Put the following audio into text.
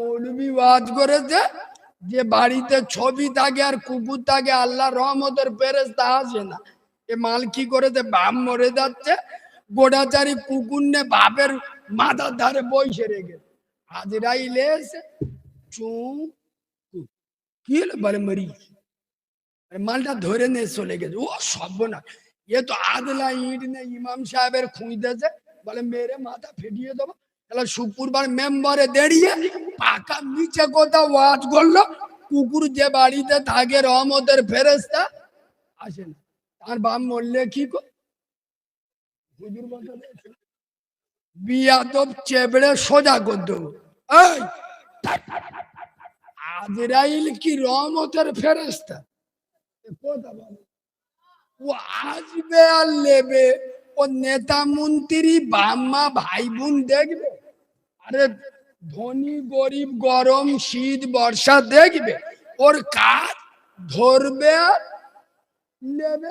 মৌলবি ওয়াজ করেছে যে বাড়িতে ছবি থাকে আর কুকুর থাকে আল্লাহ রহমতের ফেরেশতা আসে না। এ মাল কি করেছে, বাপ মরে যাচ্ছে, গোড়াচারি কুকুর নে বাপের মাথার ধারে বসে রেখে আজরাইলে এসে চুপ কি হলো বলে মরি, মালটা ধরে নিয়ে চলে গেছে। ও সর্বনাশ, এ তো আদলা ইট নে ইমাম সাহেবের খুঁজতেছে, বলে মেরে মাথা ফেটিয়ে দেবো। তাহলে শুক্রবার মেম্বারে দাঁড়িয়ে পাকা নিচে কোথাও ওয়াজ করলো, কুকুর যে বাড়িতে থাকে রহমতের ফেরেশতা আসে না। তার বাপ মরলে কি কর, হুজুর বলে বিয়া তো চেবড়ে সোজা করে দেবো। এই আজরাইল কি রহমতের ফেরেশতা? কথা বলে ও আসবে আর নেবে, ও নেতা মন্ত্রী বাম্মা ভাই বোন দেখবে, আরে ধনী গরিব গরম শীত বর্ষা দেখবে, ওর কাজ ধরবে আর নেবে।